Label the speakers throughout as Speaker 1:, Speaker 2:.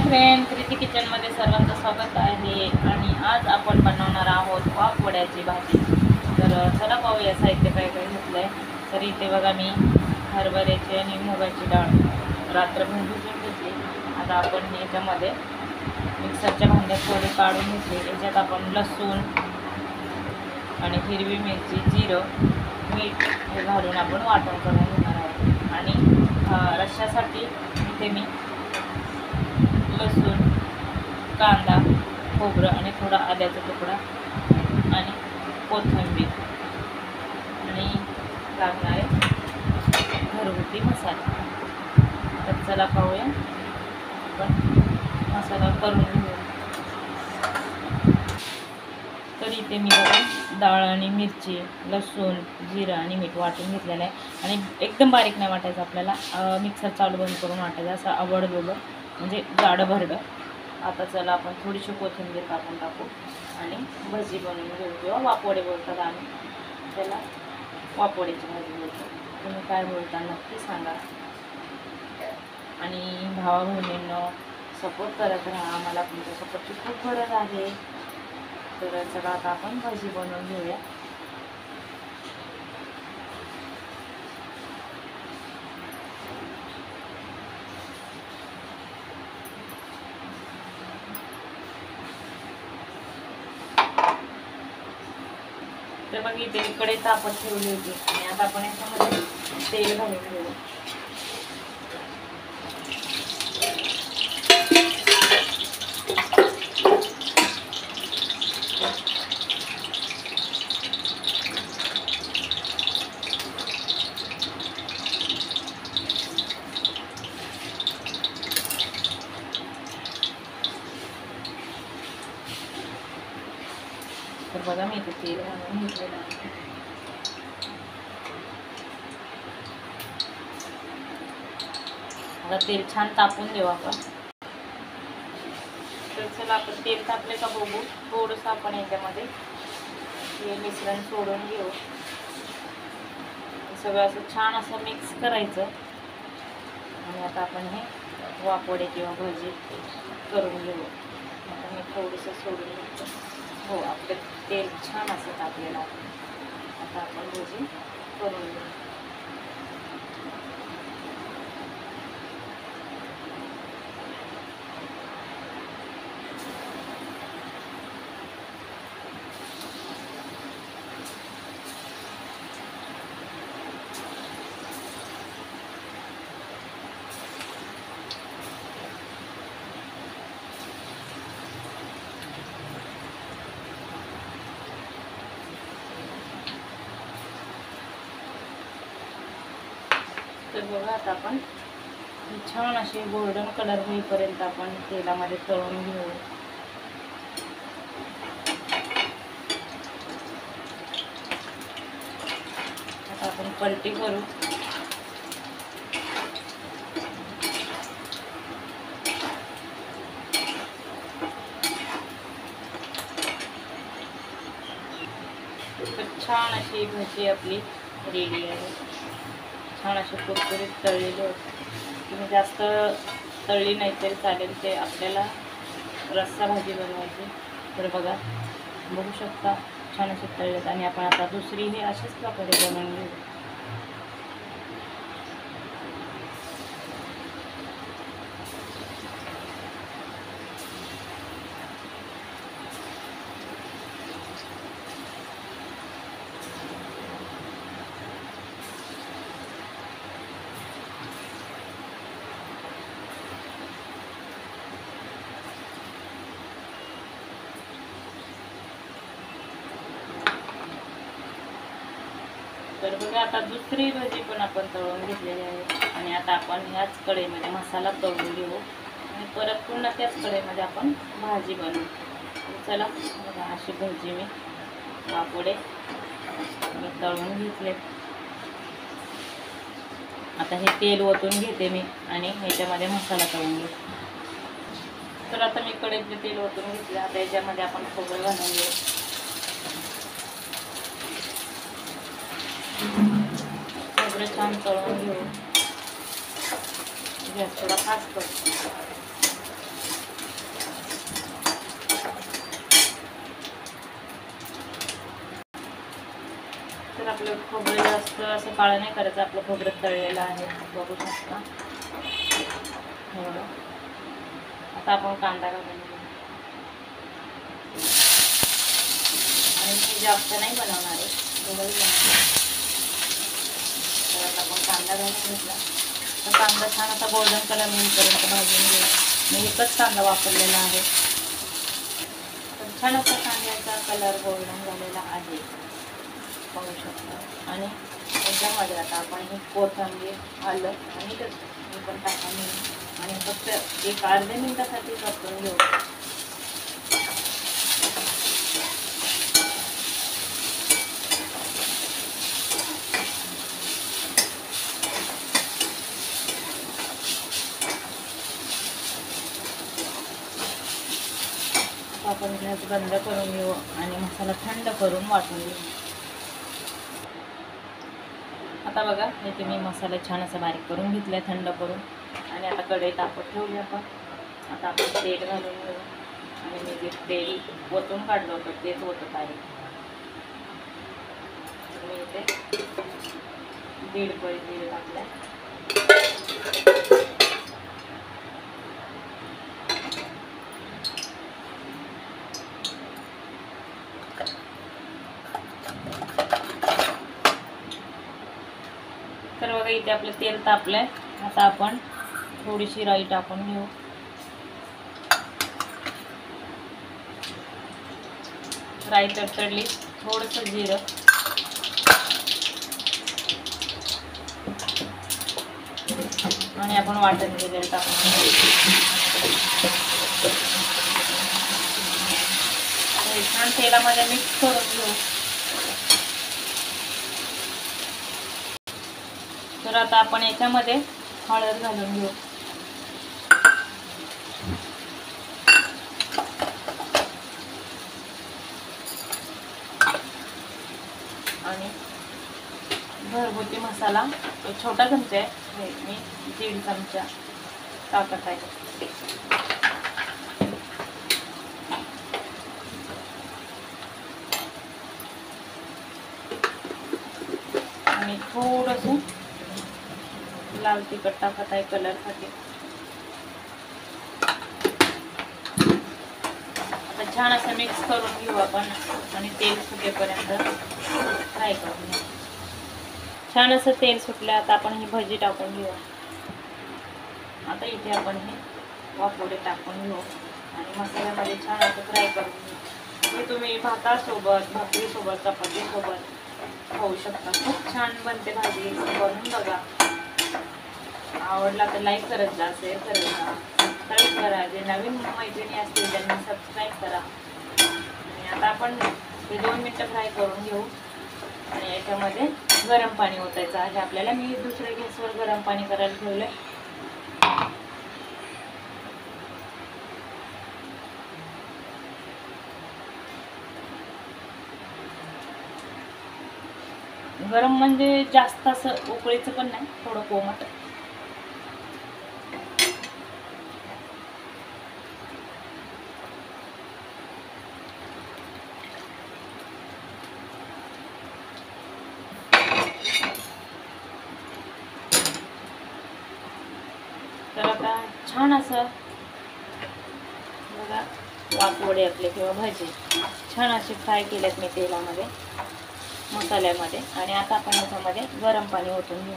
Speaker 1: Friend, Preeti किचनमध्ये सर्वांचं स्वागत आहे. आणि आज आपण बनवणार आहोत वाफवड्याची भाजी. तर चला पाहूया साहित्य काय काय घेतलं आहे. तर इथे बघा मी हरभऱ्याची आणि मुगाची डाळ रात्रभर भिजवून घेतली. आता आपण याच्यामध्ये मिक्सरच्या भांड्यात थोडी काढून घेतली. याच्यात आपण लसूण आणि हिरवी मिरची, जिरं, मीठ हे घालून आपण वाटण करून घेणार आहोत. आणि रश्श्यासाठी इथे मी लसूण, कांदा, खोबरं आणि थोडा आल्याचा तुकडा आणि कोथिंबीर आणि लागणारे घरगुती मसाले. तर चला पाहूया आपण मसाला करून घेऊया. तर इथे मी बघा डाळ आणि मिरची, लसूण, जिरं आणि मीठ वाटून घेतलेलं आहे. आणि एकदम बारीक नाही वाटायचं आपल्याला, मिक्सर चालू बंद करून वाटायचं, असं आवडलं म्हणजे जाडं भरडं. आता चला आपण थोडीशी कोथिंबीर कापून टाकू आणि भजी बनवून घेऊ, किंवा वाफवडे बोलतात आणि त्याला वाफवड्याची भाजी बोलतो. तुम्ही काय बोलता नक्की सांगा. आणि भावा बहिणींनो सपोर्ट करत राहा, मला तुमच्या सपोर्टची खूप गरज आहे. तर चला आता आपण भाजी बनवून घेऊया. तर मग इथे इकडे तापत ठेवली होती आणि आता आपण याच्यामध्ये तेल घालून घेऊ. तर बघा मी इथे तेल घालून घेतलेलं आहे. आता तेल छान तापून देऊ आपण. तर चला आपण तेल तापले का बघू. थोडंसं आपण याच्यामध्ये हे मिश्रण सोडून घेऊ. सगळं असं छान असं मिक्स करायचं. आणि आता आपण हे वाफवडे किंवा भजी करून घेऊ. आता मी थोडंसं सोडून घेतो. हो, आपलं तेल छान असं टाकलेलं आहे. आता आपण भजी करून घेऊ. तर बघा आता आपण छान असे गोल्डन कलर होईपर्यंत आपण तेलामध्ये तळून घेऊ. आता आपण पलटी करू. तर छान अशी भजी आपली रेडी आहे. छान असे कुरकुरीत तळलेले होते. तुम्ही जास्त तळली नाही तरी चालेल. ते आपल्याला रस्सा भाजी बनवायची. तर बघा बघू शकता छान असे तळलेत. आणि आपण आता दुसरी हे अशाच प्रकारे बनवून घेऊ. तर बघा आता दुसरी भजी पण आपण तळून घेतलेली आहे. आणि आता आपण ह्याच कढईमध्ये मसाला तळून घेऊ आणि परत पुन्हा त्याच कढईमध्ये आपण भाजी बनवू. चला बघा अशी भजी मी वाफवडे मी तळून घेतले. आता हे तेल ओतून घेते मी आणि ह्याच्यामध्ये मसाला तळून घेऊ. तर आता मी कढईतले तेल ओतून घेतले. आता याच्यामध्ये आपण खोबरं घालून घेऊ. खोबरं छान तळून घेऊ. गॅस थोडा फास्ट करतो. आपलं खोबरं जास्त असं काळं नाही करायचं, आपलं खोबरं तळलेलं आहे, बघू शकता. एवढं. आता आपण कांदा घालून घेऊ आणि मी जास्त नाही बनवणार आहे, थोडंही बनवणार. तर आता आपण कांदा घालून घेतला तर कांदा छान असा गोल्डन कलर होईपर्यंत भाजून घेऊ. मी एकच कांदा वापरलेला आहे. तर छान असा कांद्याचा कलर गोल्डन झालेला आहे, बघू शकता. आणि त्याच्यामध्ये आता आपण ही कोथिंबीर, आलं आणि हे पण टाकून घेऊ आणि फक्त एक अर्ध्या मिनिटासाठी परतून घेऊ. आपण गॅस बंद करून घेऊ आणि मसाला थंड करून वाटून घेऊ. आता बघा इथे मी मसाला छान असा बारीक करून घेतला आहे, थंड करून. आणि आता कढई तापत ठेवली आपण. आता आपण तेल घालून घेऊ आणि मी जे तेल ओतून काढलं होतं तेच ओतत आहे. मी इथे 1.5 पळी तेल टाकलं. तर बघा इथे आपलं तेल तापलंय. आता आपण थोडीशी राई टाकून घेऊ. राई तडतडली, थोडंसं जिरं आणि आपण वाटण केलेलं टाकून छान तेलामध्ये मिक्स करून घेऊ. तर आता आपण याच्यामध्ये हळद घालून घेऊ. आणि घरगुती मसाला एक छोटा चमचा आहे, मी 1.5 चमचा टाकत आहे. आणि थोडंसं लाल तिखट टाकत आहे कलरसाठी. आता छान असं मिक्स करून घेऊ आपण आणि तेल सुटेपर्यंत फ्राय करून घेऊ. छान असं तेल सुटलं. आता आपण ही भजी टाकून घेऊ. आता इथे आपण हे वाफोडे टाकून घेऊ आणि मसाल्यामध्ये छान असं फ्राय करून घेऊ. हे तुम्ही भातासोबत, भाकरीसोबत, चपातीसोबत खाऊ शकता. खूप छान बनते भाजी, बनवून बघा. आवडला तर लाईक करत जा, शेअर करत जा, सबस्क्राईब करा. जे नवीन मैत्रिणी असतील त्यांनी सबस्क्राईब करा. आणि आता आपण ते 2 मिनटं फ्राय करून घेऊ आणि याच्यामध्ये गरम पाणी ओतायचं आहे आपल्याला. मी दुसऱ्या गॅसवर गरम पाणी करायला ठेवलं. गरम म्हणजे जास्त असं उकळीचं पण नाही, थोडं कोमट. तर आता छान असं बघा वाफवडे आपले किंवा भाजी छान असे फ्राय केलेत मी तेलामध्ये, मसाल्यामध्ये. आणि आता आपण याच्यामध्ये गरम पाणी ओतून घेऊ.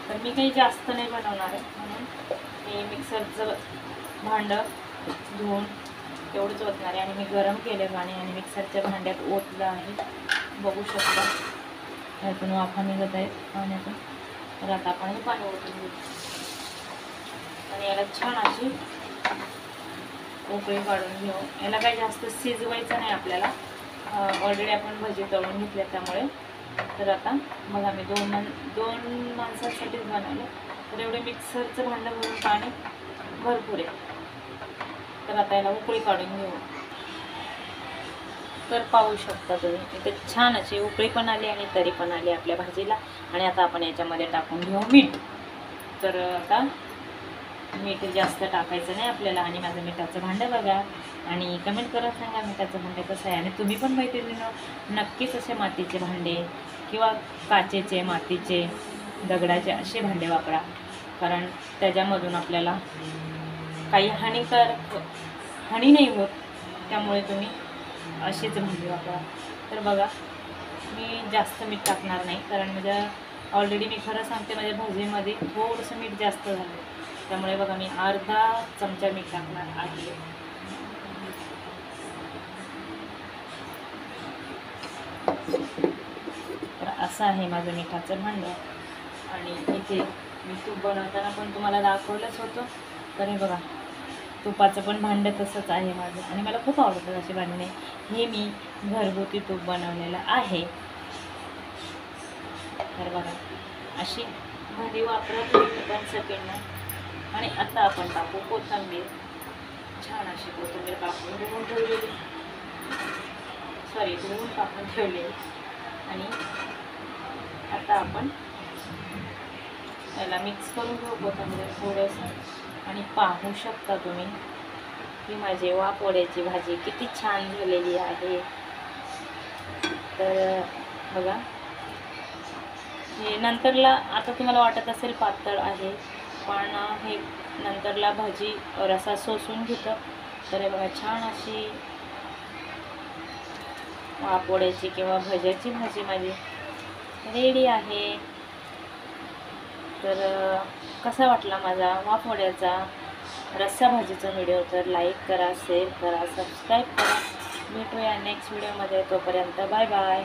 Speaker 1: तर मी काही जास्त नाही बनवणार आहे म्हणून मी मिक्सरचं भांडं धुवून तेवढंच ओतणार आहे. आणि मी गरम केले पाणी आणि मिक्सरच्या भांड्यात ओतलं आहे, बघू शकता. यातून वाफा निघत आहेत पाण्यातून. तर आता आपण हे पाणी ओतून घेऊ आणि याला छान अशी उकळी काढून घेऊ. याला काही जास्त शिजवायचं नाही आपल्याला, ऑलरेडी आपण भजी तळून घेतले त्यामुळे. तर आता बघा मी दोन माणसांसाठीच बनवलं, तर एवढे मिक्सरचं भांडं भरून पाणी भरपूर आहे. तर आता याला उकळी काढून घेऊ. तर पाहू शकता तुम्ही इथे छान अशी उकळी पण आली आणि तरी पण आली आपल्या भाजीला. आणि आता आपण याच्यामध्ये टाकून घेऊ मीठ. तर आता मीठ जास्त टाकायचं नाही आपल्याला. आणि माझं मिठाचं भांडं बघा आणि कमेंट करत सांगा मिठाचं भांडं कसं आहे. आणि तुम्ही पण मैत्रिणींनो नक्कीच असे मातीचे भांडे किंवा काचेचे, मातीचे, दगडाचे असे भांडे वापरा, कारण त्याच्यामधून आपल्याला काही हानी नाही होत. त्यामुळे तुम्ही असेच भांडे वापरा. तर बघा मी जास्त मीठ टाकणार नाही, कारण म्हणजे ऑलरेडी मी खरं सांगते माझ्या भाजीमध्ये थोडंसं मीठ जास्त झालं. त्यामुळे बघा मी अर्धा चमचा मीठ टाकणार आहे. तर असं आहे माझं मिठाचं भांडं. आणि इथे मी तूप बनवताना पण तुम्हाला दाखवलंच होतं. तर हे बघा तुपाचं पण भांडं तसंच आहे माझं. आणि मला खूप आवडतं असे भांडे. हे मी घरगुती तूप बनवलेलं आहे. तर बघा अशी भांडी वापरा तुम्ही पण सेकंड. आणि आता आपण टाकू कोथिंबीर. छान अशी कोथिंबीर कापून धुवून ठेवलेली, धुवून कापून ठेवलेली. आणि आता आपण याला मिक्स करून घेऊ कोथिंबीर थोडंसं. आणि पाहू शकता तुम्ही की माझी वापोड्याची भाजी किती छान झालेली आहे. तर बघा हे नंतरला आता तुम्हाला वाटत असेल पातळ आहे, पण हे नंतरला भाजी रसा शोषून घेतं. तर हे बघा छान अशी वापोड्याची किंवा भज्याची भाजी माझी रेडी आहे. तर कसा वाटला माझा वापोड्याचा रस्सा भाजीचा व्हिडिओ? तर लाईक करा, शेअर करा, सबस्क्राईब करा. भेटूया नेक्स्ट व्हिडिओमध्ये. तोपर्यंत बाय बाय.